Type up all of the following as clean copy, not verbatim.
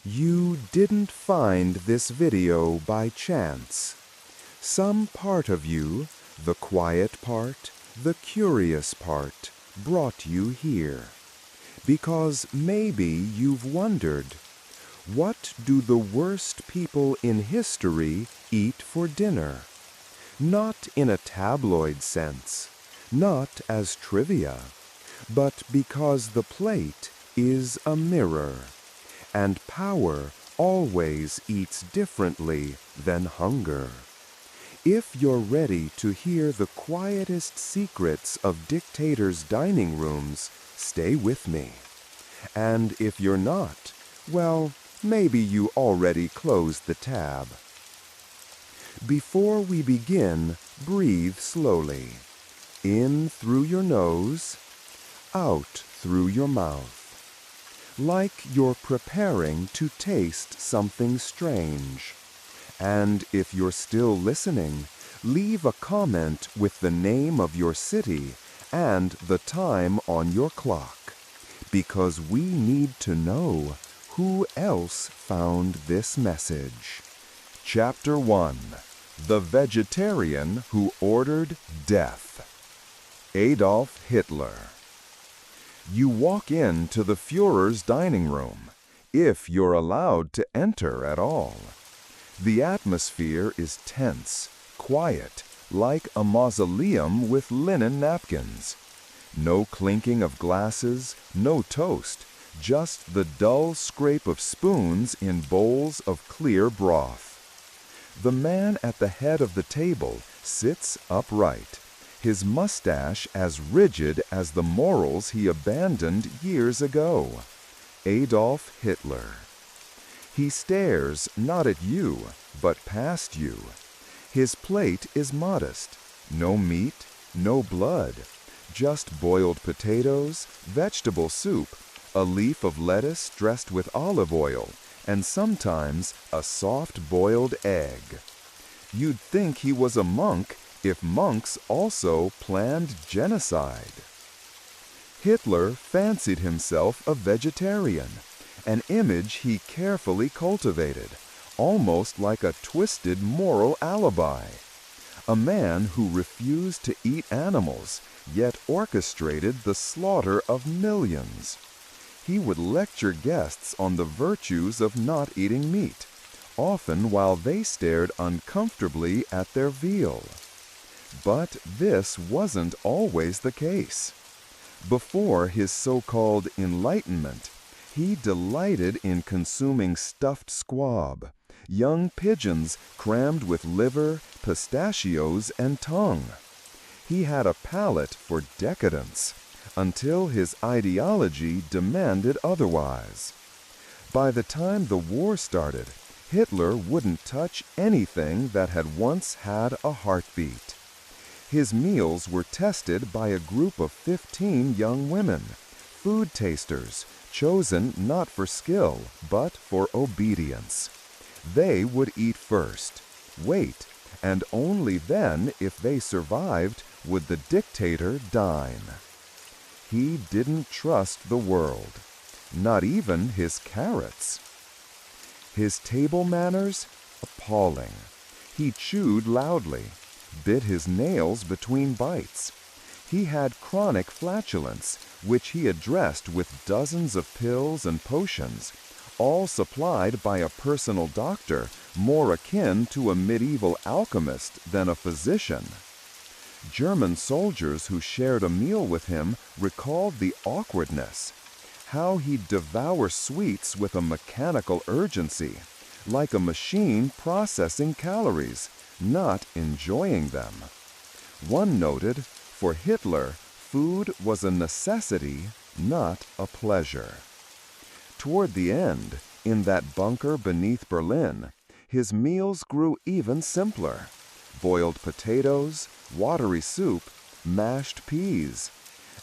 You didn't find this video by chance. Some part of you, the quiet part, the curious part, brought you here. Because maybe you've wondered, what do the worst people in history eat for dinner? Not in a tabloid sense, not as trivia, but because the plate is a mirror, and power always eats differently than hunger. If you're ready to hear the quietest secrets of dictators' dining rooms, stay with me. And if you're not, well, maybe you already closed the tab. Before we begin, breathe slowly. In through your nose, out through your mouth. Like you're preparing to taste something strange. And if you're still listening, leave a comment with the name of your city and the time on your clock, because we need to know who else found this message. Chapter 1: The Vegetarian Who Ordered Death. Adolf Hitler. You walk into the Führer's dining room, if you're allowed to enter at all. The atmosphere is tense, quiet, like a mausoleum with linen napkins. No clinking of glasses, no toast, just the dull scrape of spoons in bowls of clear broth. The man at the head of the table sits upright, his mustache as rigid as the morals he abandoned years ago. Adolf Hitler. He stares not at you, but past you. His plate is modest. No meat, no blood. Just boiled potatoes, vegetable soup, a leaf of lettuce dressed with olive oil, and sometimes a soft-boiled egg. You'd think he was a monk if monks also planned genocide. Hitler fancied himself a vegetarian, an image he carefully cultivated, almost like a twisted moral alibi. A man who refused to eat animals, yet orchestrated the slaughter of millions. He would lecture guests on the virtues of not eating meat, often while they stared uncomfortably at their veal. But this wasn't always the case. Before his so-called enlightenment, he delighted in consuming stuffed squab, young pigeons crammed with liver, pistachios, and tongue. He had a palate for decadence, until his ideology demanded otherwise. By the time the war started, Hitler wouldn't touch anything that had once had a heartbeat. His meals were tested by a group of 15 young women, food tasters, chosen not for skill, but for obedience. They would eat first, wait, and only then, if they survived, would the dictator dine. He didn't trust the world, not even his carrots. His table manners? Appalling. He chewed loudly, bit his nails between bites. He had chronic flatulence, which he addressed with dozens of pills and potions, all supplied by a personal doctor more akin to a medieval alchemist than a physician. German soldiers who shared a meal with him recalled the awkwardness, how he'd devour sweets with a mechanical urgency, like a machine processing calories, not enjoying them. One noted, for Hitler, food was a necessity, not a pleasure. Toward the end, in that bunker beneath Berlin, his meals grew even simpler. Boiled potatoes, watery soup, mashed peas.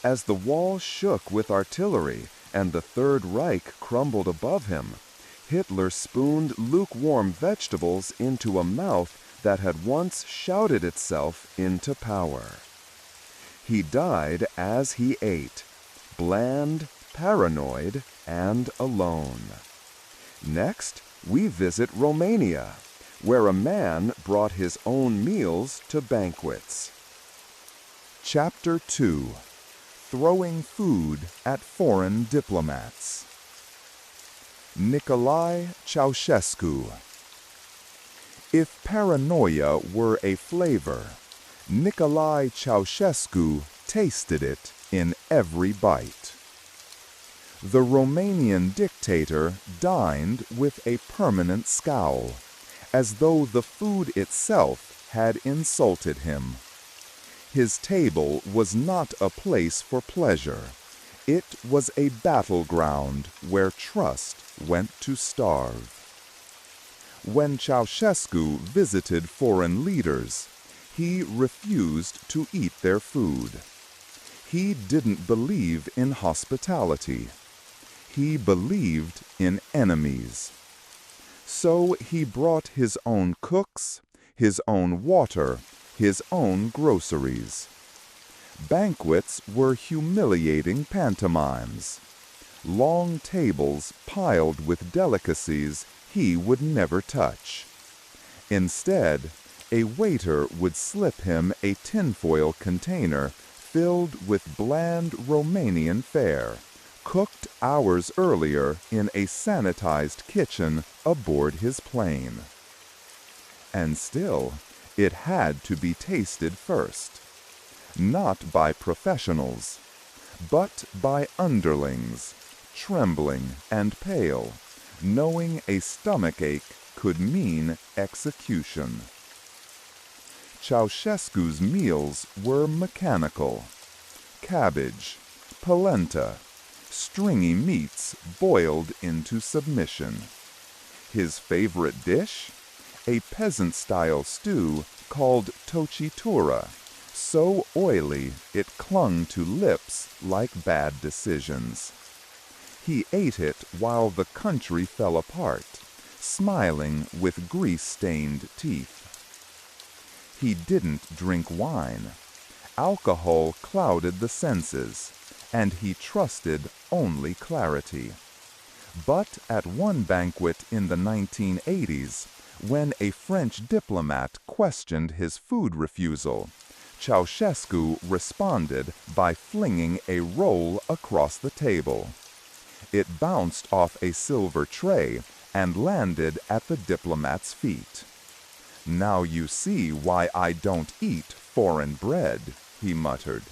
As the wall shook with artillery and the Third Reich crumbled above him, Hitler spooned lukewarm vegetables into a mouth that had once shouted itself into power. He died as he ate, bland, paranoid, and alone. Next, we visit Romania, where a man brought his own meals to banquets. Chapter 2. Throwing Food at Foreign Diplomats. Nicolae Ceausescu. If paranoia were a flavor, Nicolae Ceausescu tasted it in every bite. The Romanian dictator dined with a permanent scowl, as though the food itself had insulted him. His table was not a place for pleasure. It was a battleground where trust went to starve. When Ceausescu visited foreign leaders, he refused to eat their food. He didn't believe in hospitality. He believed in enemies. So he brought his own cooks, his own water, his own groceries. Banquets were humiliating pantomimes. Long tables piled with delicacies he would never touch. Instead, a waiter would slip him a tinfoil container filled with bland Romanian fare, cooked hours earlier in a sanitized kitchen aboard his plane. And still, it had to be tasted first, not by professionals, but by underlings, trembling and pale, knowing a stomachache could mean execution. Ceausescu's meals were mechanical. Cabbage, polenta, stringy meats boiled into submission. His favorite dish? A peasant-style stew called tocitura, so oily it clung to lips like bad decisions. He ate it while the country fell apart, smiling with grease-stained teeth. He didn't drink wine. Alcohol clouded the senses, and he trusted only clarity. But at one banquet in the 1980s, when a French diplomat questioned his food refusal, Ceausescu responded by flinging a roll across the table. It bounced off a silver tray and landed at the diplomat's feet. "Now you see why I don't eat foreign bread," he muttered.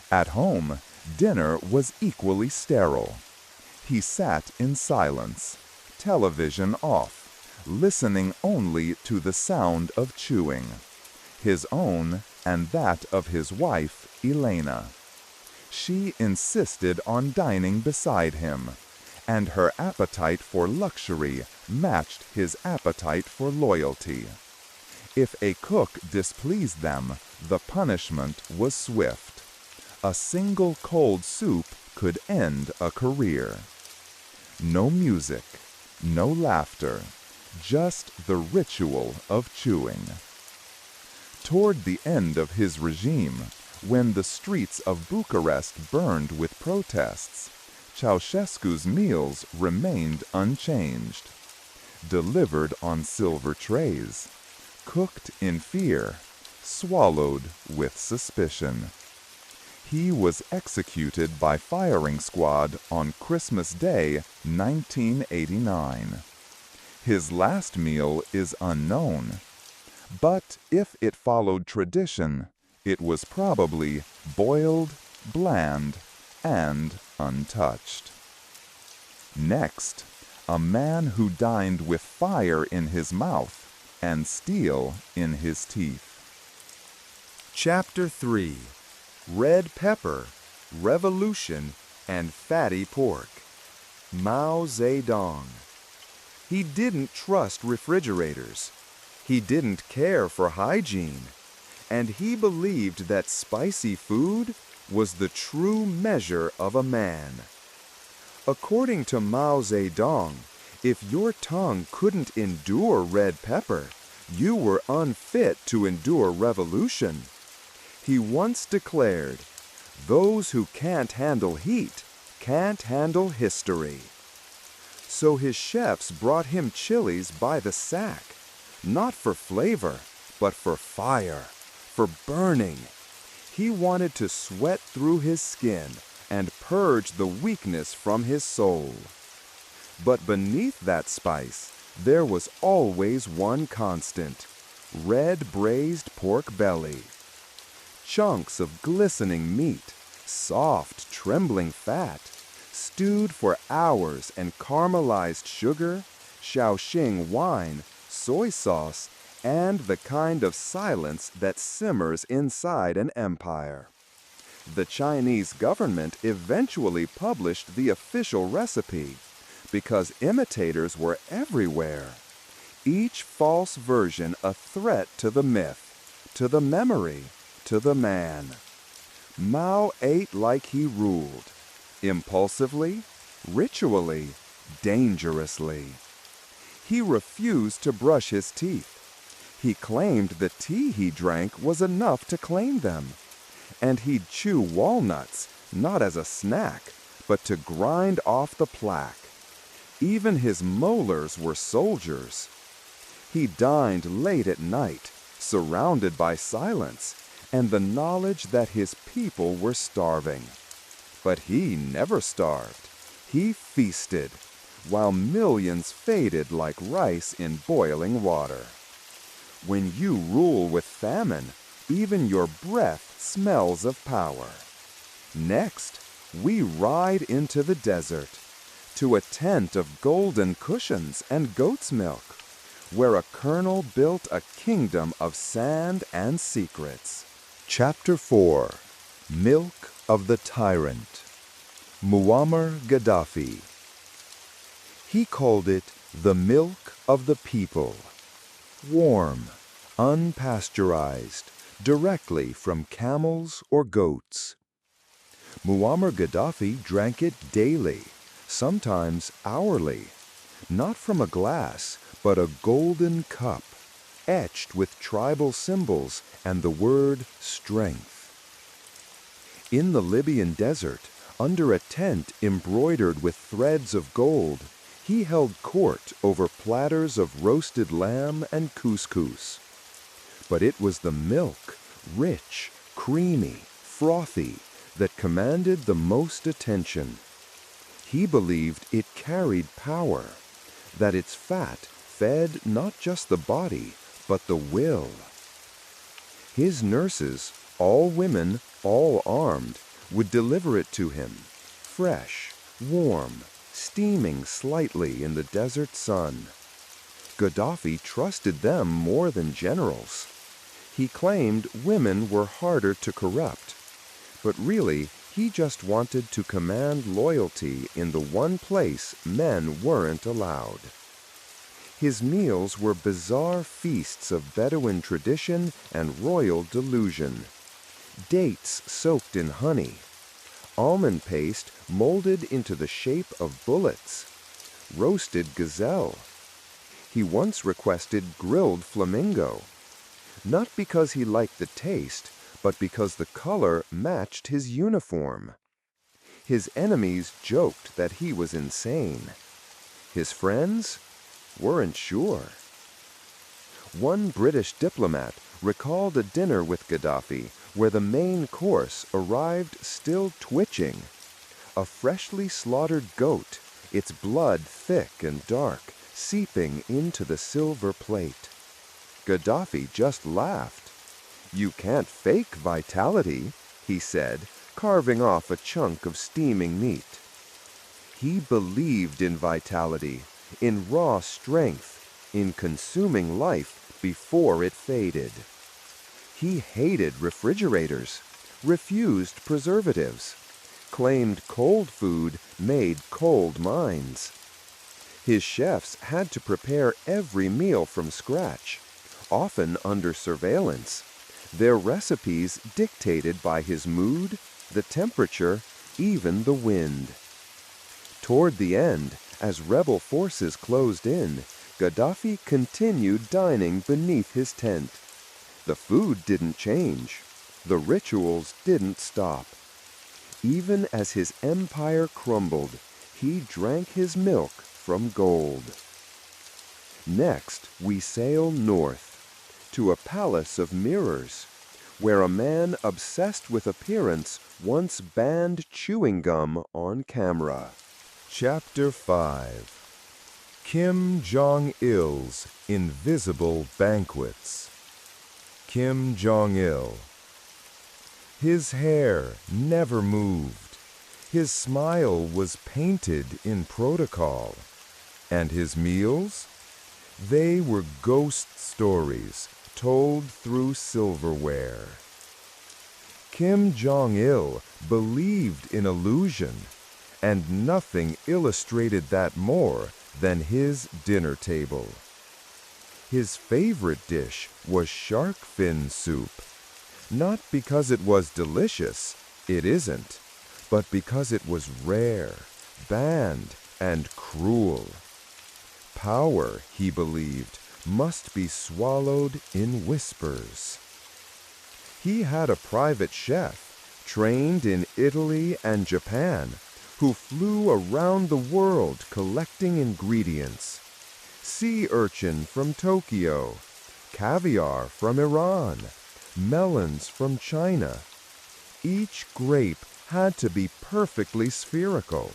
At home, dinner was equally sterile. He sat in silence, television off, listening only to the sound of chewing, his own and that of his wife, Elena. She insisted on dining beside him, and her appetite for luxury matched his appetite for loyalty. If a cook displeased them, the punishment was swift. A single cold soup could end a career. No music, no laughter, just the ritual of chewing. Toward the end of his regime, when the streets of Bucharest burned with protests, Ceausescu's meals remained unchanged. Delivered on silver trays, cooked in fear, swallowed with suspicion. He was executed by firing squad on Christmas Day, 1989. His last meal is unknown, but if it followed tradition, it was probably boiled, bland, and untouched. Next, a man who dined with fire in his mouth and steel in his teeth. Chapter 3. Red Pepper, Revolution, and Fatty Pork. Mao Zedong. He didn't trust refrigerators. He didn't care for hygiene. And he believed that spicy food was the true measure of a man. According to Mao Zedong, if your tongue couldn't endure red pepper, you were unfit to endure revolution. He once declared, "Those who can't handle heat can't handle history." So his chefs brought him chilies by the sack, not for flavor, but for fire, for burning. He wanted to sweat through his skin and purge the weakness from his soul. But beneath that spice, there was always one constant: red braised pork belly. Chunks of glistening meat, soft, trembling fat, stewed for hours in caramelized sugar, Shaoxing wine, soy sauce, and the kind of silence that simmers inside an empire. The Chinese government eventually published the official recipe because imitators were everywhere. Each false version a threat to the myth, to the memory, to the man. Mao ate like he ruled, impulsively, ritually, dangerously. He refused to brush his teeth. He claimed the tea he drank was enough to claim them. And he'd chew walnuts, not as a snack, but to grind off the plaque. Even his molars were soldiers. He dined late at night, surrounded by silence, and the knowledge that his people were starving. But he never starved. He feasted, while millions faded like rice in boiling water. When you rule with famine, even your breath smells of power. Next, we ride into the desert, to a tent of golden cushions and goat's milk, where a colonel built a kingdom of sand and secrets. Chapter 4. Milk of the Tyrant. Muammar Gaddafi. He called it the milk of the people. Warm, unpasteurized, directly from camels or goats. Muammar Gaddafi drank it daily, sometimes hourly, not from a glass, but a golden cup, etched with tribal symbols and the word strength. In the Libyan desert, under a tent embroidered with threads of gold, he held court over platters of roasted lamb and couscous. But it was the milk, rich, creamy, frothy, that commanded the most attention. He believed it carried power, that its fat fed not just the body, but the will. His nurses, all women, all armed, would deliver it to him, fresh, warm, steaming slightly in the desert sun. Gaddafi trusted them more than generals. He claimed women were harder to corrupt, but really he just wanted to command loyalty in the one place men weren't allowed. His meals were bizarre feasts of Bedouin tradition and royal delusion. Dates soaked in honey, almond paste molded into the shape of bullets, roasted gazelle. He once requested grilled flamingo, not because he liked the taste, but because the color matched his uniform. His enemies joked that he was insane. His friends weren't sure. One British diplomat recalled a dinner with Gaddafi where the main course arrived still twitching. A freshly slaughtered goat, its blood thick and dark, seeping into the silver plate. Gaddafi just laughed. "You can't fake vitality," he said, carving off a chunk of steaming meat. He believed in vitality, in raw strength, in consuming life before it faded. He hated refrigerators, refused preservatives, claimed cold food made cold minds. His chefs had to prepare every meal from scratch, often under surveillance, their recipes dictated by his mood, the temperature, even the wind. Toward the end, as rebel forces closed in, Gaddafi continued dining beneath his tent. The food didn't change. The rituals didn't stop. Even as his empire crumbled, he drank his milk from gold. Next, we sail north to a palace of mirrors, where a man obsessed with appearance once banned chewing gum on camera. Chapter 5. Kim Jong-il's Invisible Banquets. Kim Jong-il. His hair never moved. His smile was painted in protocol. And his meals? They were ghost stories told through silverware. Kim Jong-il believed in illusion, and nothing illustrated that more than his dinner table. His favorite dish was shark fin soup, not because it was delicious, it isn't, but because it was rare, banned, and cruel. Power, he believed, must be swallowed in whispers. He had a private chef, trained in Italy and Japan, who flew around the world collecting ingredients. Sea urchin from Tokyo, caviar from Iran, melons from China. Each grape had to be perfectly spherical.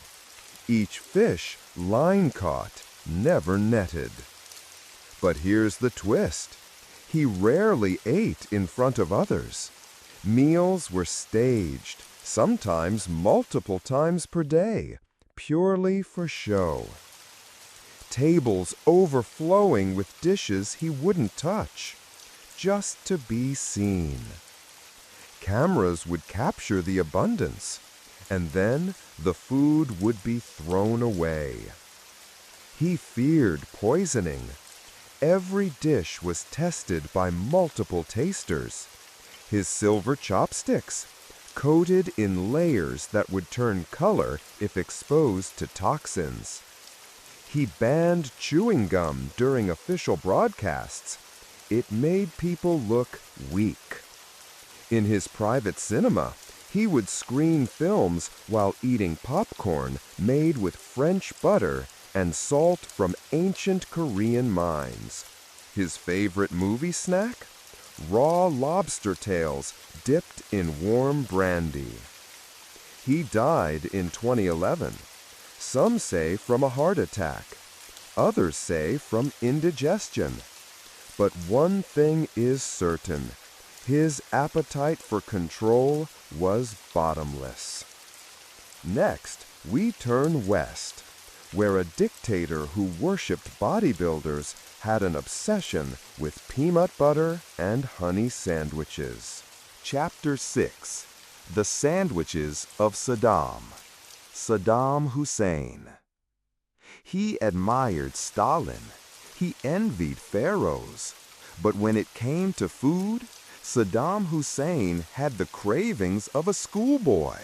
Each fish line-caught, never netted. But here's the twist. He rarely ate in front of others. Meals were staged, sometimes multiple times per day, purely for show. Tables overflowing with dishes he wouldn't touch, just to be seen. Cameras would capture the abundance, and then the food would be thrown away. He feared poisoning. Every dish was tested by multiple tasters. His silver chopsticks, coated in layers that would turn color if exposed to toxins. He banned chewing gum during official broadcasts. It made people look weak. In his private cinema, he would screen films while eating popcorn made with French butter and salt from ancient Korean mines. His favorite movie snack? Raw lobster tails dipped in warm brandy. He died in 2011. Some say from a heart attack. Others say from indigestion. But one thing is certain. His appetite for control was bottomless. Next, we turn west, where a dictator who worshipped bodybuilders had an obsession with peanut butter and honey sandwiches. Chapter 6. The Sandwiches of Saddam. Saddam Hussein. He admired Stalin. He envied pharaohs. But when it came to food, Saddam Hussein had the cravings of a schoolboy.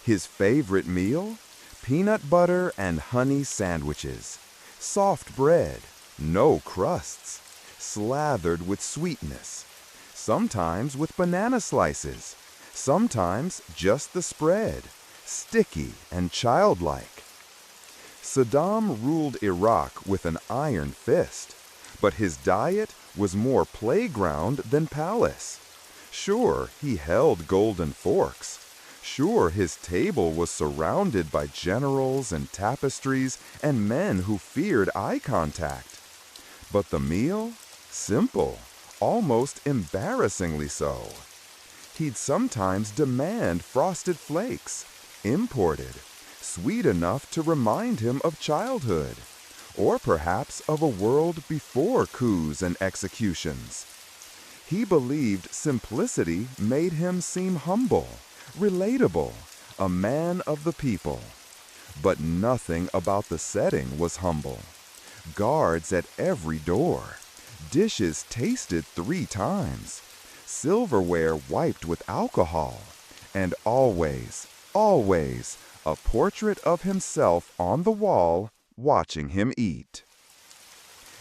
His favorite meal? Peanut butter and honey sandwiches. Soft bread, no crusts, slathered with sweetness. Sometimes with banana slices. Sometimes just the spread, sticky and childlike. Saddam ruled Iraq with an iron fist, but his diet was more playground than palace. Sure, he held golden forks. Sure, his table was surrounded by generals and tapestries and men who feared eye contact. But the meal? Simple, almost embarrassingly so. He'd sometimes demand frosted flakes, imported, sweet enough to remind him of childhood, or perhaps of a world before coups and executions. He believed simplicity made him seem humble, relatable, a man of the people. But nothing about the setting was humble. Guards at every door, dishes tasted 3 times, silverware wiped with alcohol, and always, always, a portrait of himself on the wall watching him eat.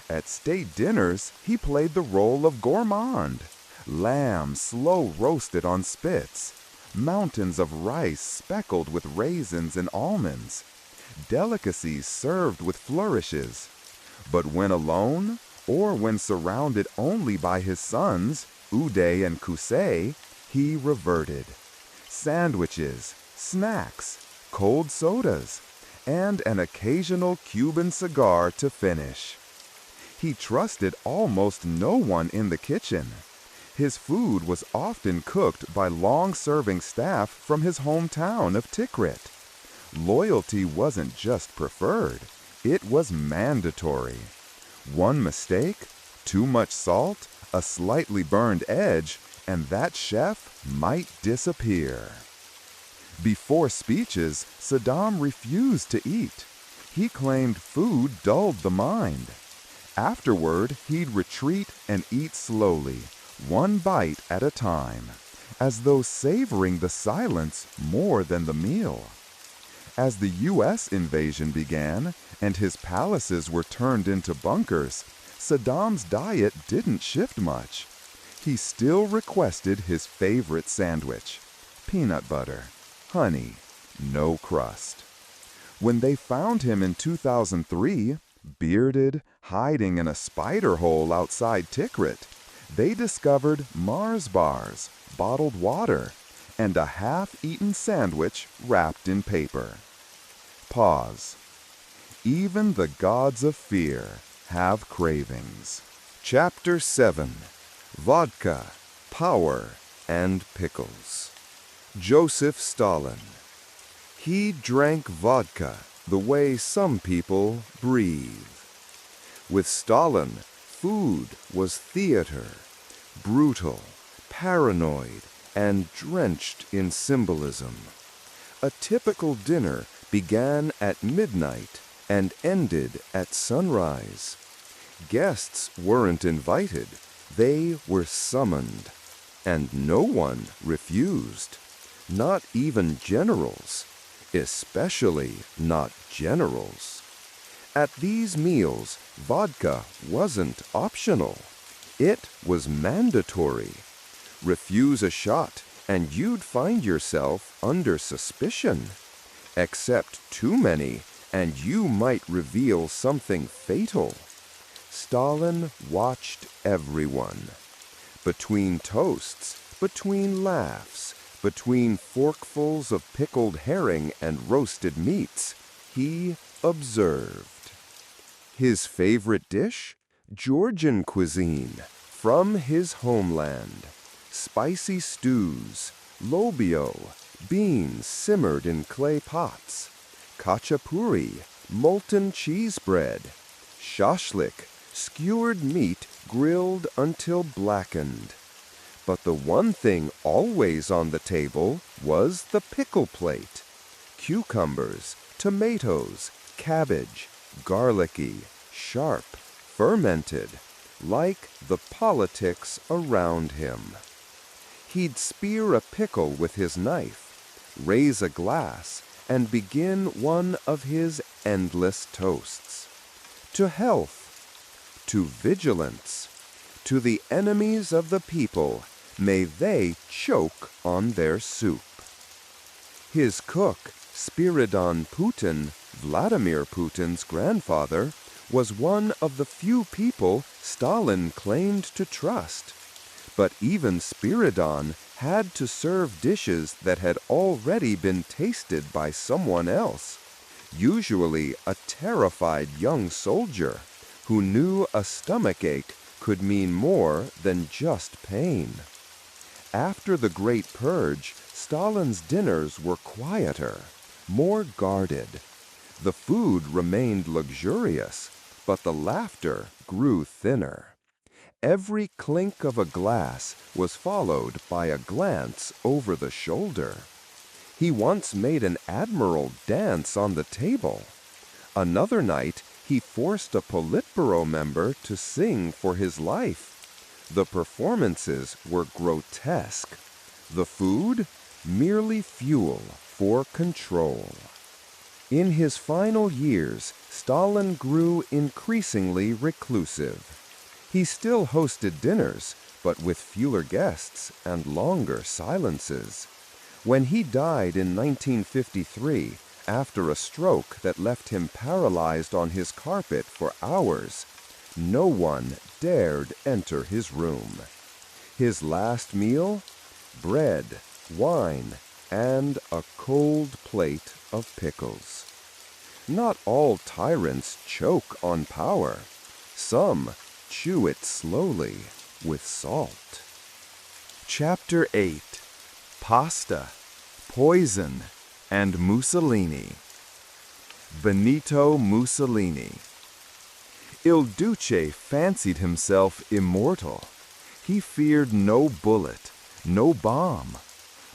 At state dinners, he played the role of gourmand. Lamb slow roasted on spits, mountains of rice speckled with raisins and almonds, delicacies served with flourishes. But when alone, or when surrounded only by his sons, Uday and Kusei, he reverted. Sandwiches, snacks, cold sodas, and an occasional Cuban cigar to finish. He trusted almost no one in the kitchen. His food was often cooked by long-serving staff from his hometown of Tikrit. Loyalty wasn't just preferred, it was mandatory. One mistake, too much salt, a slightly burned edge, and that chef might disappear. Before speeches, Saddam refused to eat. He claimed food dulled the mind. Afterward, he'd retreat and eat slowly, one bite at a time, as though savoring the silence more than the meal. As the U.S. invasion began and his palaces were turned into bunkers, Saddam's diet didn't shift much. He still requested his favorite sandwich: peanut butter, honey, no crust. When they found him in 2003, bearded, hiding in a spider hole outside Tikrit, they discovered Mars bars, bottled water, and a half-eaten sandwich wrapped in paper. Pause. Even the gods of fear have cravings. Chapter 7. Vodka, Power, and Pickles. Joseph Stalin. He drank vodka the way some people breathe. With Stalin, food was theater, brutal, paranoid, and drenched in symbolism. A typical dinner began at midnight and ended at sunrise. Guests weren't invited, they were summoned. And no one refused, not even generals, especially not generals. At these meals, vodka wasn't optional. It was mandatory. Refuse a shot and you'd find yourself under suspicion. Accept too many and you might reveal something fatal. Stalin watched everyone. Between toasts, between laughs, between forkfuls of pickled herring and roasted meats, he observed. His favorite dish? Georgian cuisine, from his homeland. Spicy stews, lobio, beans simmered in clay pots, khachapuri, molten cheese bread, shashlik, skewered meat grilled until blackened. But the one thing always on the table was the pickle plate. Cucumbers, tomatoes, cabbage, garlicky, sharp, fermented, like the politics around him. He'd spear a pickle with his knife, raise a glass, and begin one of his endless toasts. To health, to vigilance, to the enemies of the people, may they choke on their soup. His cook, Spiridon Putin, Vladimir Putin's grandfather, was one of the few people Stalin claimed to trust. But even Spiridon had to serve dishes that had already been tasted by someone else, usually a terrified young soldier who knew a stomachache could mean more than just pain. After the Great Purge, Stalin's dinners were quieter, more guarded. The food remained luxurious, but the laughter grew thinner. Every clink of a glass was followed by a glance over the shoulder. He once made an admiral dance on the table. Another night, he forced a Politburo member to sing for his life. The performances were grotesque. The food, merely fuel for control. In his final years, Stalin grew increasingly reclusive. He still hosted dinners, but with fewer guests and longer silences. When he died in 1953, after a stroke that left him paralyzed on his carpet for hours, no one dared enter his room. His last meal? Bread, wine, and a cold plate of pickles. Not all tyrants choke on power. Some chew it slowly with salt. Chapter 8. Pasta, Poison, and Mussolini. Benito Mussolini. Il Duce fancied himself immortal. He feared no bullet, no bomb.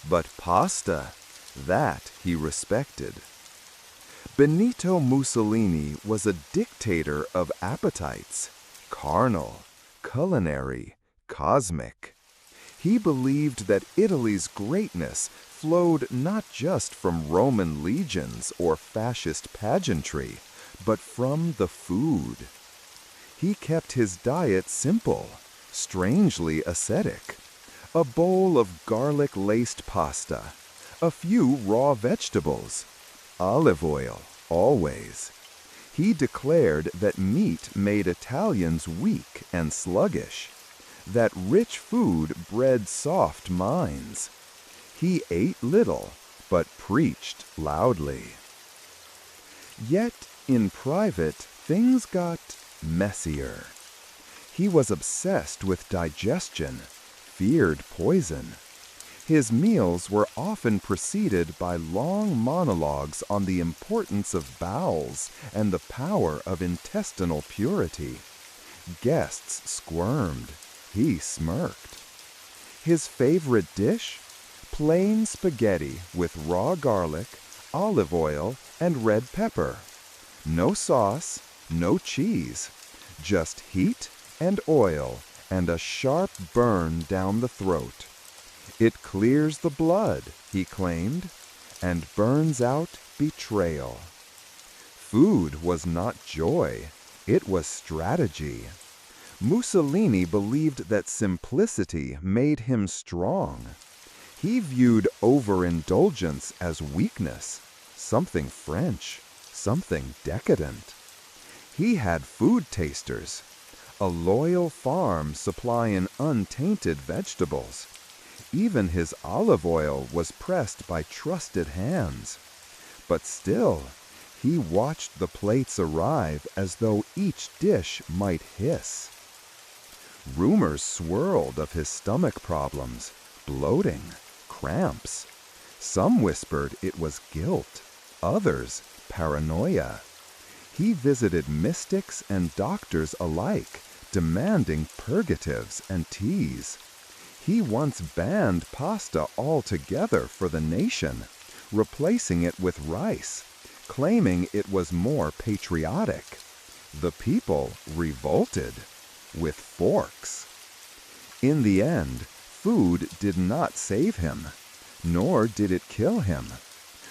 But pasta, that he respected. Benito Mussolini was a dictator of appetites, carnal, culinary, cosmic. He believed that Italy's greatness flowed not just from Roman legions or fascist pageantry, but from the food. He kept his diet simple, strangely ascetic. A bowl of garlic-laced pasta, a few raw vegetables, olive oil, always. He declared that meat made Italians weak and sluggish, that rich food bred soft minds. He ate little, but preached loudly. Yet, in private, things got messier. He was obsessed with digestion, feared poison. His meals were often preceded by long monologues on the importance of bowels and the power of intestinal purity. Guests squirmed. He smirked. His favorite dish? Plain spaghetti with raw garlic, olive oil, and red pepper. No sauce, no cheese, just heat and oil and a sharp burn down the throat. It clears the blood, he claimed, and burns out betrayal. Food was not joy, it was strategy. Mussolini believed that simplicity made him strong. He viewed overindulgence as weakness, something French, something decadent. He had food tasters, a loyal farm supplying untainted vegetables. Even his olive oil was pressed by trusted hands. But still, he watched the plates arrive as though each dish might hiss. Rumors swirled of his stomach problems, bloating, cramps. Some whispered it was guilt, others paranoia. He visited mystics and doctors alike, demanding purgatives and teas. He once banned pasta altogether for the nation, replacing it with rice, claiming it was more patriotic. The people revolted with forks. In the end, food did not save him, nor did it kill him.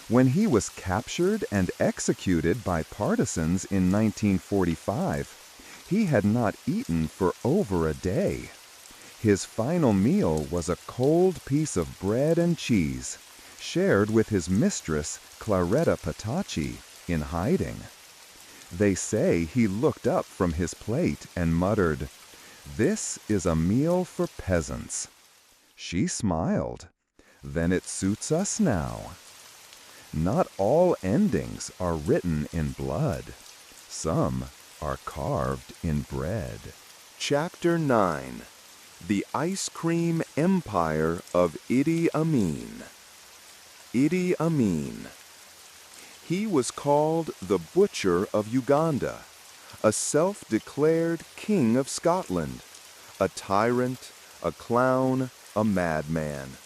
When he was captured and executed by partisans in 1945, he had not eaten for over a day. His final meal was a cold piece of bread and cheese, shared with his mistress, Claretta Petacci, in hiding. They say he looked up from his plate and muttered, "This is a meal for peasants." She smiled. "Then it suits us now." Not all endings are written in blood. Some are carved in bread. Chapter 9. The Ice Cream Empire of Idi Amin. Idi Amin. He was called the Butcher of Uganda, a self-declared king of Scotland, a tyrant, a clown, a madman.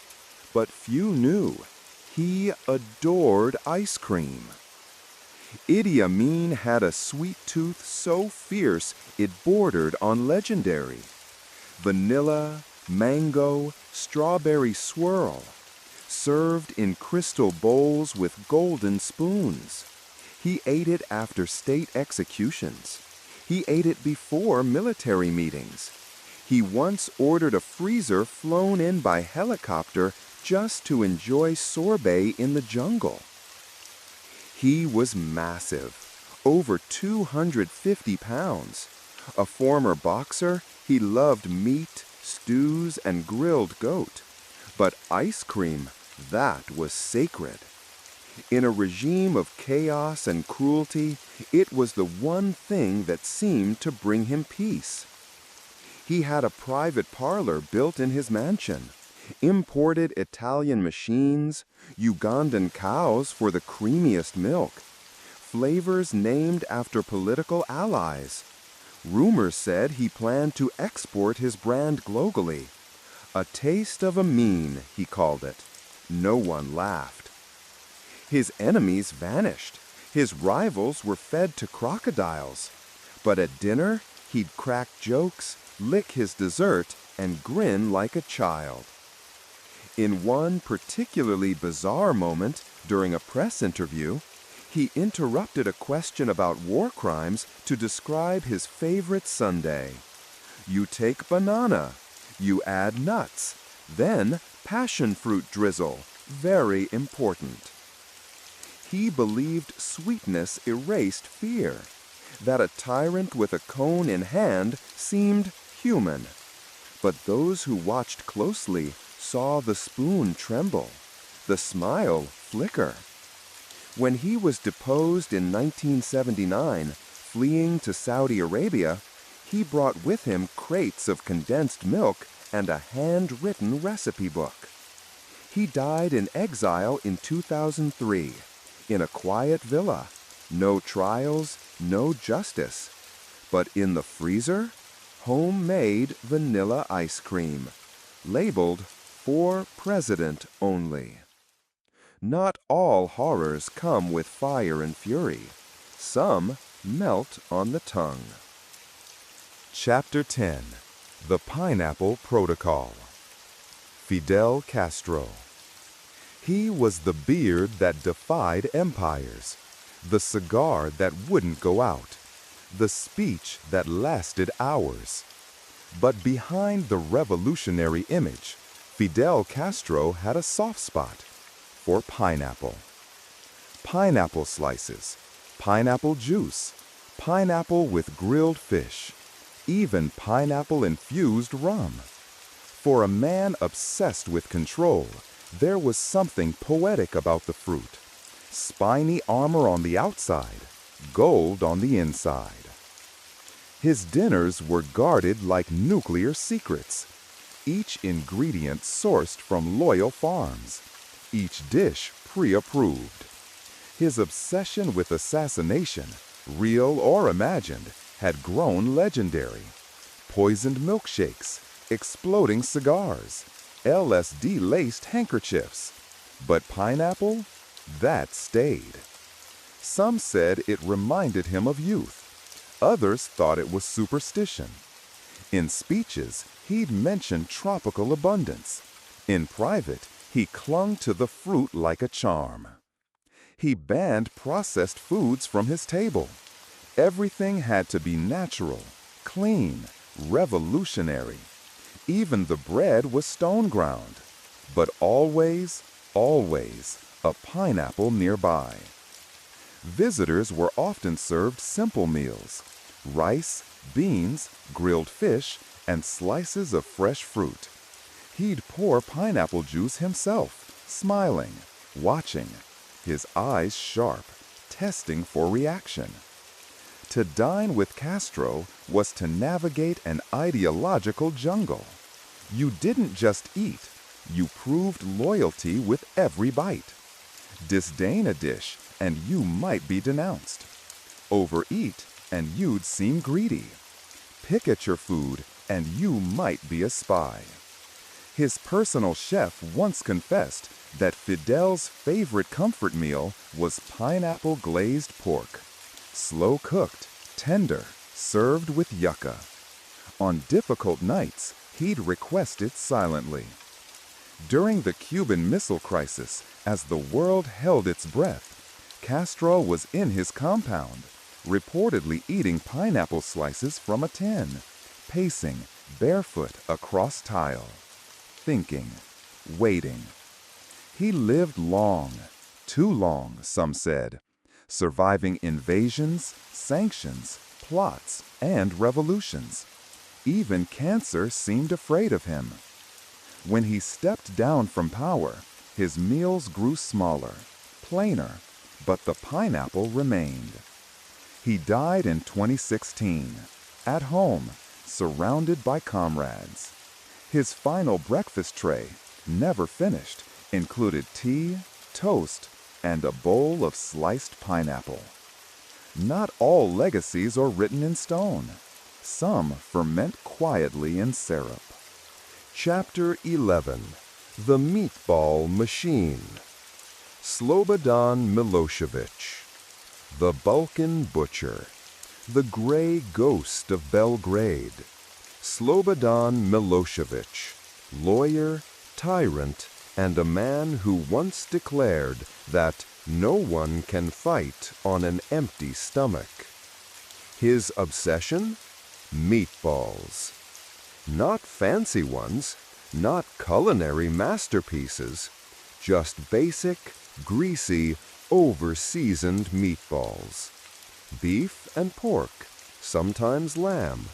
But few knew he adored ice cream. Idi Amin had a sweet tooth so fierce it bordered on legendary. Vanilla, mango, strawberry swirl, served in crystal bowls with golden spoons. He ate it after state executions. He ate it before military meetings. He once ordered a freezer flown in by helicopter just to enjoy sorbet in the jungle. He was massive, over 250 pounds. A former boxer, he loved meat, stews, and grilled goat. But ice cream, that was sacred. In a regime of chaos and cruelty, it was the one thing that seemed to bring him peace. He had a private parlor built in his mansion, imported Italian machines, Ugandan cows for the creamiest milk, flavors named after political allies. Rumors said he planned to export his brand globally. A taste of a mean, he called it. No one laughed. His enemies vanished. His rivals were fed to crocodiles. But at dinner, he'd crack jokes, lick his dessert, and grin like a child. In one particularly bizarre moment during a press interview, he interrupted a question about war crimes to describe his favorite sundae. You take banana, you add nuts, then passion fruit drizzle, very important. He believed sweetness erased fear, that a tyrant with a cone in hand seemed human. But those who watched closely saw the spoon tremble, the smile flicker. When he was deposed in 1979, fleeing to Saudi Arabia, he brought with him crates of condensed milk and a handwritten recipe book. He died in exile in 2003, in a quiet villa. No trials, no justice. But in the freezer, homemade vanilla ice cream, labeled for president only. Not all horrors come with fire and fury. Some melt on the tongue. Chapter 10. The Pineapple Protocol. Fidel Castro. He was the beard that defied empires, the cigar that wouldn't go out, the speech that lasted hours. But behind the revolutionary image, Fidel Castro had a soft spot for pineapple. Pineapple slices, pineapple juice, pineapple with grilled fish, even pineapple-infused rum. For a man obsessed with control, there was something poetic about the fruit. Spiny armor on the outside, gold on the inside. His dinners were guarded like nuclear secrets. Each ingredient sourced from loyal farms. Each dish pre-approved. His obsession with assassination, real or imagined, had grown legendary. Poisoned milkshakes, exploding cigars, LSD-laced handkerchiefs. But pineapple? That stayed. Some said it reminded him of youth. Others thought it was superstition. In speeches, he'd mention tropical abundance. In private, he clung to the fruit like a charm. He banned processed foods from his table. Everything had to be natural, clean, revolutionary. Even the bread was stone ground. But always, always, a pineapple nearby. Visitors were often served simple meals: rice, beans, grilled fish, and slices of fresh fruit. He'd pour pineapple juice himself, smiling, watching, his eyes sharp, testing for reaction. To dine with Castro was to navigate an ideological jungle. You didn't just eat, you proved loyalty with every bite. Disdain a dish, and you might be denounced. Overeat, and you'd seem greedy. Pick at your food, and you might be a spy. His personal chef once confessed that Fidel's favorite comfort meal was pineapple glazed pork. Slow cooked, tender, served with yucca. On difficult nights, he'd request it silently. During the Cuban Missile Crisis, as the world held its breath, Castro was in his compound, reportedly eating pineapple slices from a tin, pacing barefoot across tile, thinking, waiting. He lived long, too long, some said, surviving invasions, sanctions, plots, and revolutions. Even cancer seemed afraid of him. When he stepped down from power, his meals grew smaller, plainer, but the pineapple remained. He died in 2016, at home, surrounded by comrades. His final breakfast tray, never finished, included tea, toast, and a bowl of sliced pineapple. Not all legacies are written in stone. Some ferment quietly in syrup. Chapter 11. The Meatball Machine. Slobodan Milosevic, the Balkan Butcher, the gray ghost of Belgrade. Slobodan Milosevic, lawyer, tyrant, and a man who once declared that no one can fight on an empty stomach. His obsession? Meatballs. Not fancy ones, not culinary masterpieces, just basic, greasy, over-seasoned meatballs. Beef and pork, sometimes lamb,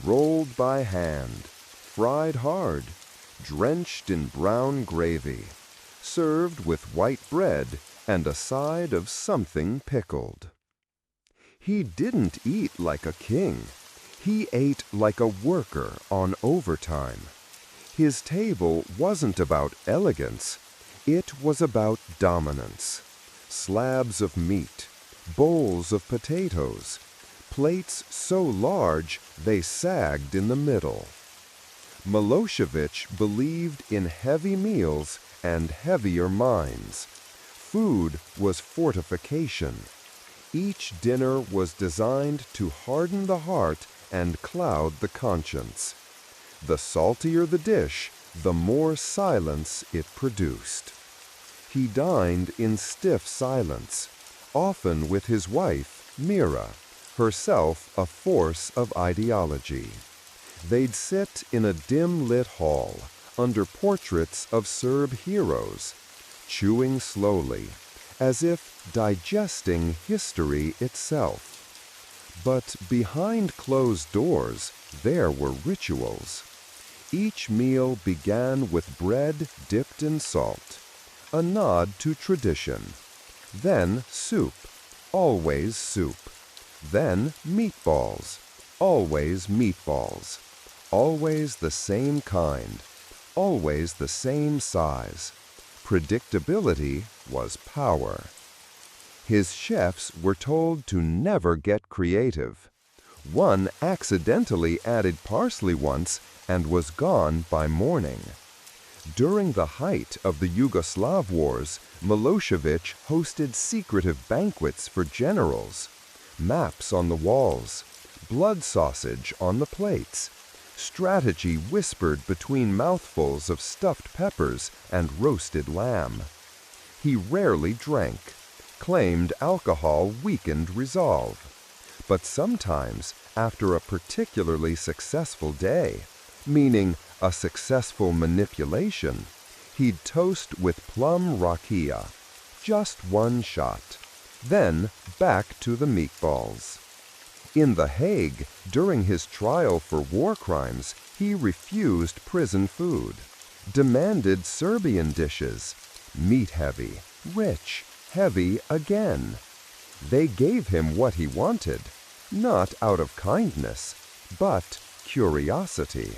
rolled by hand, fried hard, drenched in brown gravy, served with white bread and a side of something pickled. He didn't eat like a king. He ate like a worker on overtime. His table wasn't about elegance. It was about dominance. Slabs of meat, bowls of potatoes, plates so large they sagged in the middle. Milosevic believed in heavy meals and heavier minds. Food was fortification. Each dinner was designed to harden the heart and cloud the conscience. The saltier the dish, the more silence it produced. He dined in stiff silence, often with his wife, Mira, herself a force of ideology. They'd sit in a dim-lit hall, under portraits of Serb heroes, chewing slowly, as if digesting history itself. But behind closed doors, there were rituals. Each meal began with bread dipped in salt, a nod to tradition. Then soup, always soup. Then meatballs, always meatballs. Always the same kind, always the same size. Predictability was power. His chefs were told to never get creative. One accidentally added parsley once and was gone by morning. During the height of the Yugoslav wars, Milosevic hosted secretive banquets for generals. Maps on the walls, blood sausage on the plates, strategy whispered between mouthfuls of stuffed peppers and roasted lamb. He rarely drank, claimed alcohol weakened resolve. But sometimes, after a particularly successful day, meaning a successful manipulation, he'd toast with plum rakia, just one shot. Then back to the meatballs. In The Hague, during his trial for war crimes, he refused prison food, demanded Serbian dishes, meat-heavy, rich, heavy again. They gave him what he wanted, not out of kindness, but curiosity.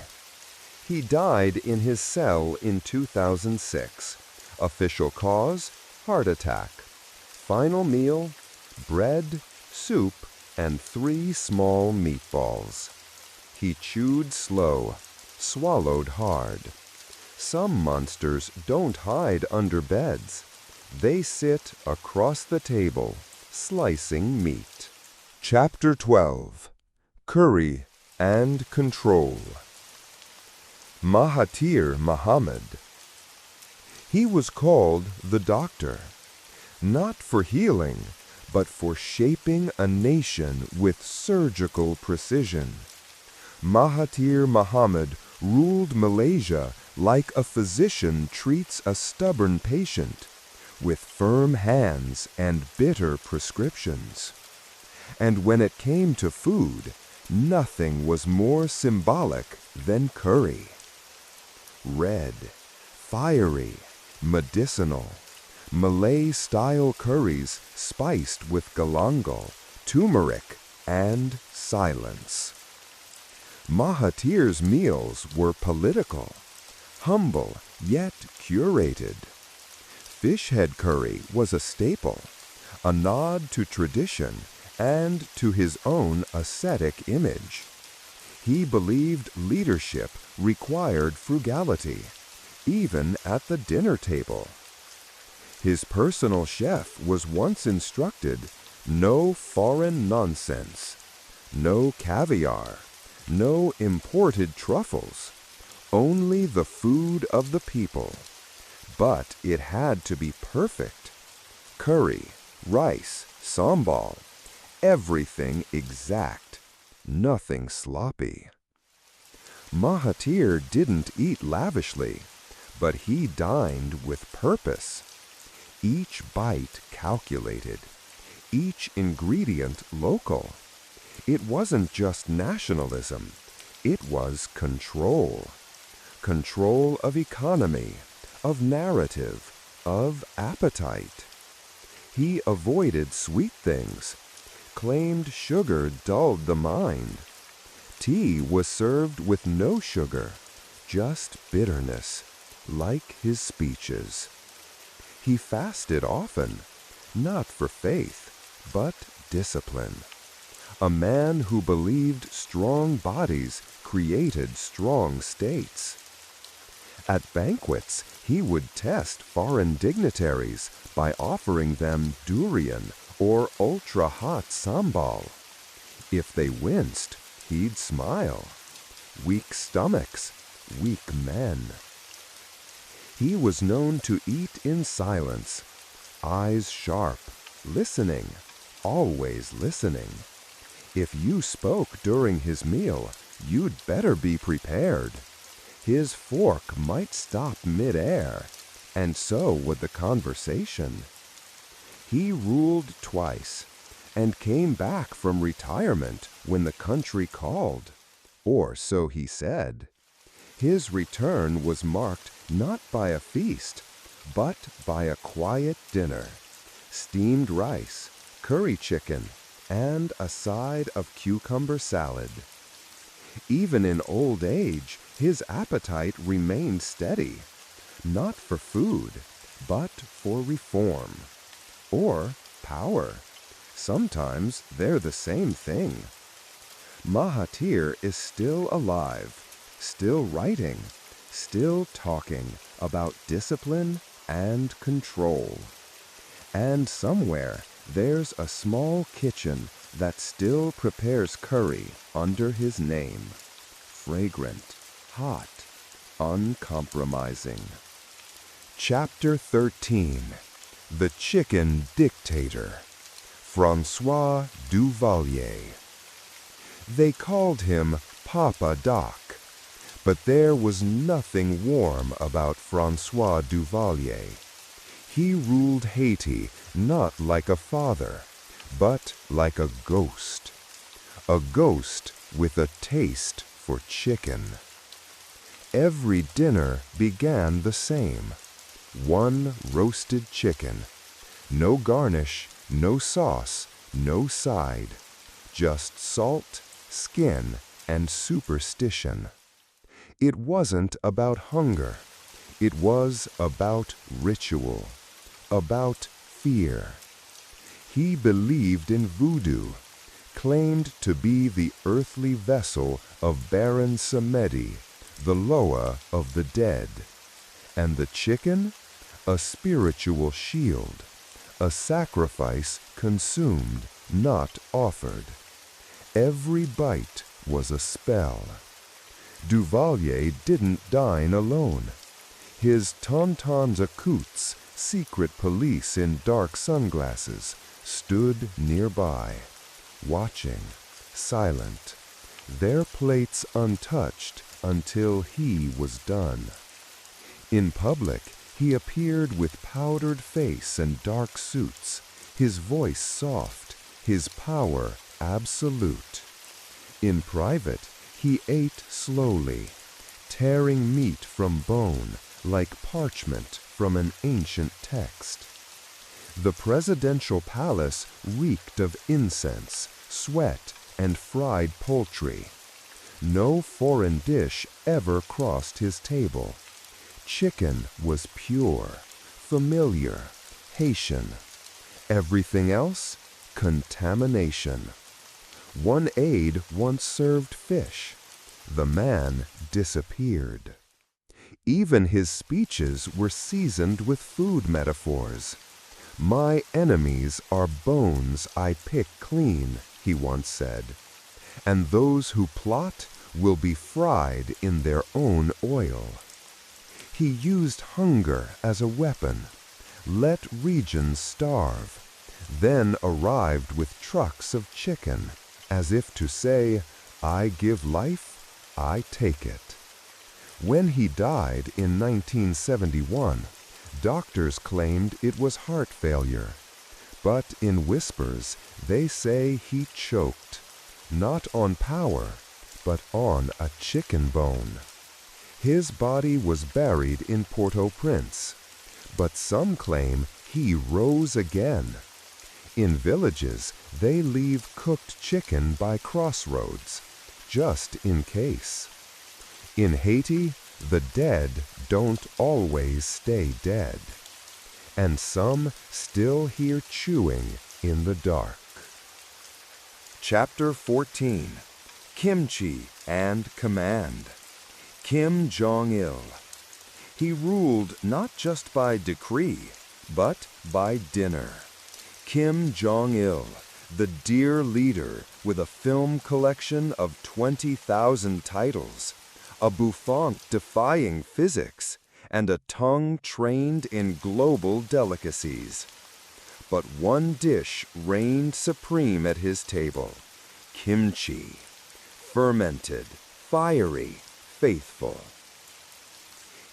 He died in his cell in 2006. Official cause, heart attack. Final meal, bread, soup, and 3 small meatballs. He chewed slow, swallowed hard. Some monsters don't hide under beds. They sit across the table, slicing meat. Chapter 12. Curry and Control. Mahathir Mohamad. He was called the Doctor, not for healing, but for shaping a nation with surgical precision. Mahathir Mohamad ruled Malaysia like a physician treats a stubborn patient, with firm hands and bitter prescriptions. And when it came to food, nothing was more symbolic than curry. Red, fiery, medicinal, Malay-style curries spiced with galangal, turmeric, and silence. Mahathir's meals were political, humble yet curated. Fish head curry was a staple, a nod to tradition and to his own ascetic image. He believed leadership required frugality, even at the dinner table. His personal chef was once instructed, no foreign nonsense, no caviar, no imported truffles, only the food of the people. But it had to be perfect. Curry, rice, sambal, everything exact, nothing sloppy. Mahathir didn't eat lavishly, but he dined with purpose. Each bite calculated, each ingredient local. It wasn't just nationalism, it was control. Control of economy, of narrative, of appetite. He avoided sweet things, claimed sugar dulled the mind. Tea was served with no sugar, just bitterness, like his speeches. He fasted often, not for faith, but discipline. A man who believed strong bodies created strong states. At banquets, he would test foreign dignitaries by offering them durian or ultra-hot sambal. If they winced, he'd smile. Weak stomachs, weak men. He was known to eat in silence, eyes sharp, listening, always listening. If you spoke during his meal, you'd better be prepared. His fork might stop mid-air, and so would the conversation. He ruled twice, and came back from retirement when the country called, or so he said. His return was marked not by a feast, but by a quiet dinner, steamed rice, curry chicken, and a side of cucumber salad. Even in old age, his appetite remained steady, not for food, but for reform. Or power. Sometimes they're the same thing. Mahathir is still alive, still writing, still talking about discipline and control. And somewhere there's a small kitchen that still prepares curry under his name. Fragrant, hot, uncompromising. Chapter 13. The Chicken Dictator. François Duvalier. They called him Papa Doc, but there was nothing warm about François Duvalier. He ruled Haiti not like a father, but like a ghost with a taste for chicken. Every dinner began the same. One roasted chicken. No garnish, no sauce, no side. Just salt, skin, and superstition. It wasn't about hunger. It was about ritual, about fear. He believed in voodoo, claimed to be the earthly vessel of Baron Samedi, the Loa of the dead. And the chicken? A spiritual shield, a sacrifice consumed, not offered. Every bite was a spell. Duvalier didn't dine alone. His tons-à-coups, secret police in dark sunglasses, stood nearby, watching, silent, their plates untouched until he was done. In public, He appeared with powdered face and dark suits, his voice soft, his power absolute. In private, he ate slowly, tearing meat from bone like parchment from an ancient text. The presidential palace reeked of incense, sweat, and fried poultry. No foreign dish ever crossed his table. Chicken was pure, familiar, Haitian. Everything else, contamination. One aide once served fish. The man disappeared. Even his speeches were seasoned with food metaphors. "My enemies are bones I pick clean," he once said, "and those who plot will be fried in their own oil." He used hunger as a weapon, let regions starve, then arrived with trucks of chicken, as if to say, "I give life, I take it." When he died in 1971, doctors claimed it was heart failure, but in whispers they say he choked, not on power, but on a chicken bone. His body was buried in Port-au-Prince, but some claim he rose again. In villages, they leave cooked chicken by crossroads, just in case. In Haiti, the dead don't always stay dead, and some still hear chewing in the dark. Chapter 14. Kimchi and Command. Kim Jong-il. He ruled not just by decree, but by dinner. Kim Jong-il, the dear leader with a film collection of 20,000 titles, a bouffant defying physics, and a tongue trained in global delicacies. But one dish reigned supreme at his table: kimchi. Fermented, fiery, faithful.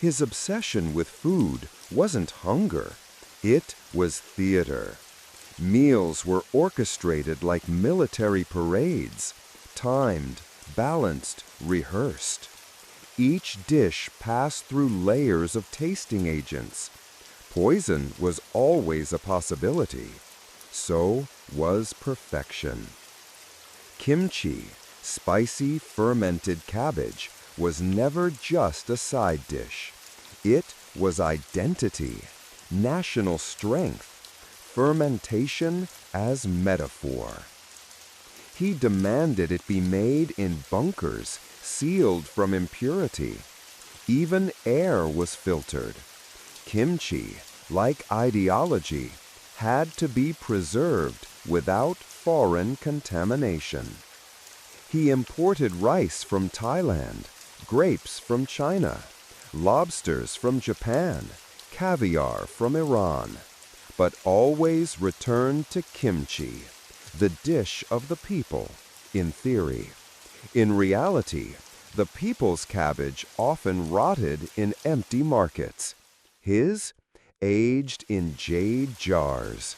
His obsession with food wasn't hunger, it was theater. Meals were orchestrated like military parades, timed, balanced, rehearsed. Each dish passed through layers of tasting agents. Poison was always a possibility. So was perfection. Kimchi, spicy fermented cabbage, was never just a side dish. It was identity, national strength, fermentation as metaphor. He demanded it be made in bunkers, sealed from impurity. Even air was filtered. Kimchi, like ideology, had to be preserved without foreign contamination. He imported rice from Thailand, grapes from China, lobsters from Japan, caviar from Iran, but always returned to kimchi, the dish of the people, in theory. In reality, the people's cabbage often rotted in empty markets. His aged in jade jars.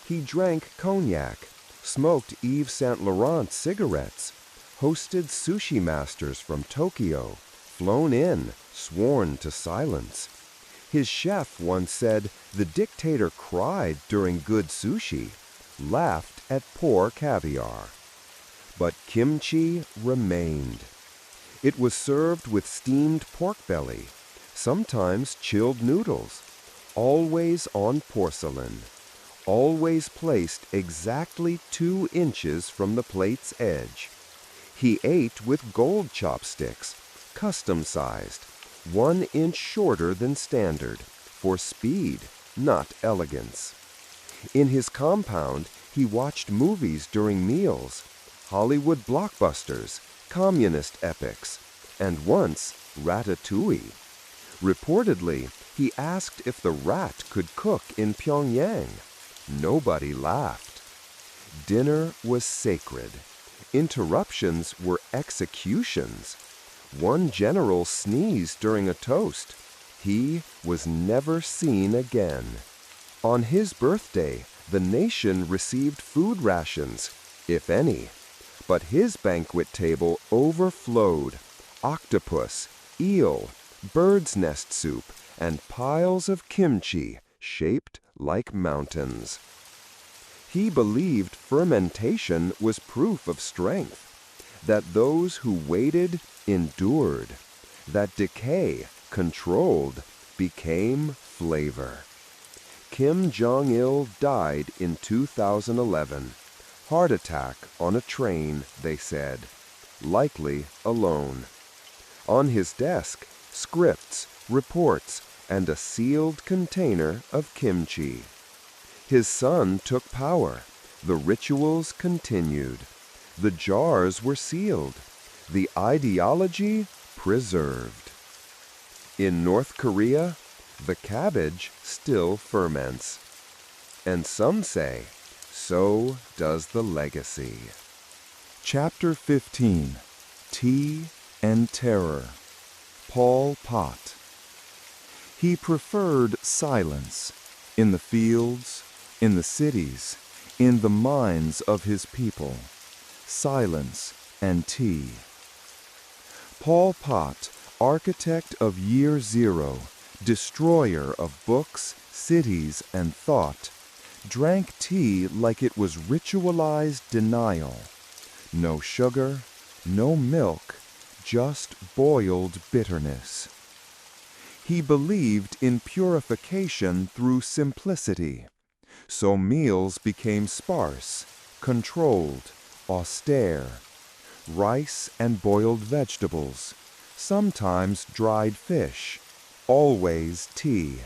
He drank cognac, smoked Yves Saint Laurent cigarettes, hosted sushi masters from Tokyo, flown in, sworn to silence. His chef once said the dictator cried during good sushi, laughed at poor caviar. But kimchi remained. It was served with steamed pork belly, sometimes chilled noodles, always on porcelain, always placed exactly 2 inches from the plate's edge. He ate with gold chopsticks, custom-sized, 1 inch shorter than standard, for speed, not elegance. In his compound, he watched movies during meals, Hollywood blockbusters, communist epics, and once Ratatouille. Reportedly, he asked if the rat could cook in Pyongyang. Nobody laughed. Dinner was sacred. Interruptions were executions. One general sneezed during a toast. He was never seen again. On his birthday, the nation received food rations, if any, but his banquet table overflowed: octopus, eel, bird's nest soup, and piles of kimchi shaped like mountains. He believed fermentation was proof of strength, that those who waited endured, that decay, controlled, became flavor. Kim Jong-il died in 2011. Heart attack on a train, they said. Likely alone. On his desk, scripts, reports, and a sealed container of kimchi. His son took power. The rituals continued. The jars were sealed. The ideology preserved. In North Korea, the cabbage still ferments. And some say, so does the legacy. Chapter 15. Tea and Terror. Pol Pot. He preferred silence in the fields, in the cities, in the minds of his people. Silence and tea. Pol Pot, architect of Year Zero, destroyer of books, cities, and thought, drank tea like it was ritualized denial. No sugar, no milk, just boiled bitterness. He believed in purification through simplicity, so meals became sparse, controlled, austere. Rice and boiled vegetables, sometimes dried fish, always tea.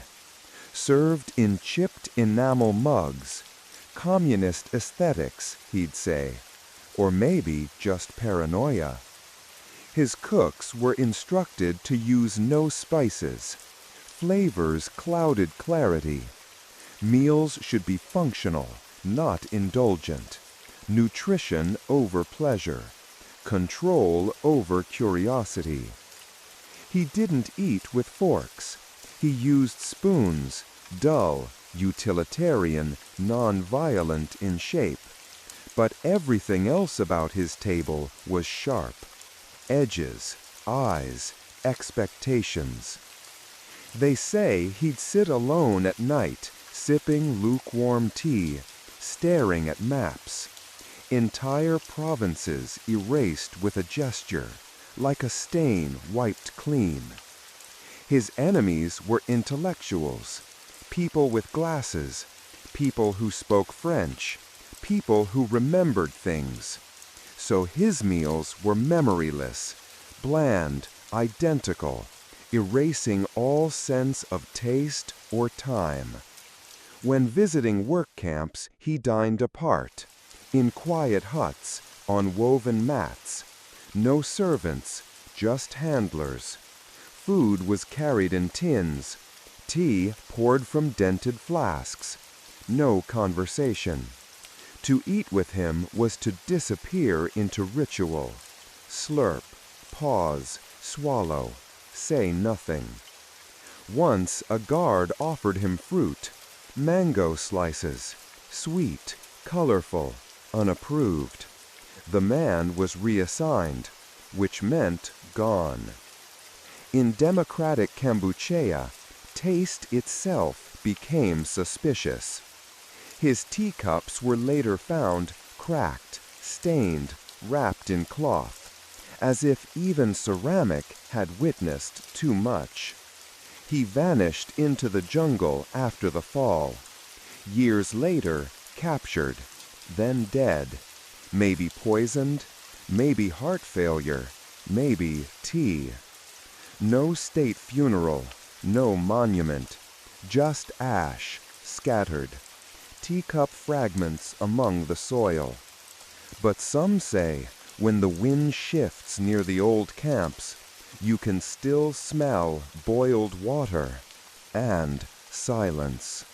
Served in chipped enamel mugs. Communist aesthetics, he'd say, or maybe just paranoia. His cooks were instructed to use no spices. Flavors clouded clarity. Meals should be functional, not indulgent. Nutrition over pleasure. Control over curiosity. He didn't eat with forks. He used spoons, dull, utilitarian, non-violent in shape. But everything else about his table was sharp. Edges, eyes, expectations. They say he'd sit alone at night, sipping lukewarm tea, staring at maps. Entire provinces erased with a gesture, like a stain wiped clean. His enemies were intellectuals, people with glasses, people who spoke French, people who remembered things. So his meals were memoryless, bland, identical, erasing all sense of taste or time. When visiting work camps, he dined apart, in quiet huts, on woven mats. No servants, just handlers. Food was carried in tins, tea poured from dented flasks. No conversation. To eat with him was to disappear into ritual. Slurp, pause, swallow, say nothing. Once a guard offered him fruit, mango slices, sweet, colorful, unapproved. The man was reassigned, which meant gone. In democratic Kampuchea, taste itself became suspicious. His teacups were later found cracked, stained, wrapped in cloth, as if even ceramic had witnessed too much. He vanished into the jungle after the fall. Years later, captured, then dead. Maybe poisoned, maybe heart failure, maybe tea. No state funeral, no monument, just ash, scattered. Teacup fragments among the soil. But some say, when the wind shifts near the old camps, you can still smell boiled water and silence.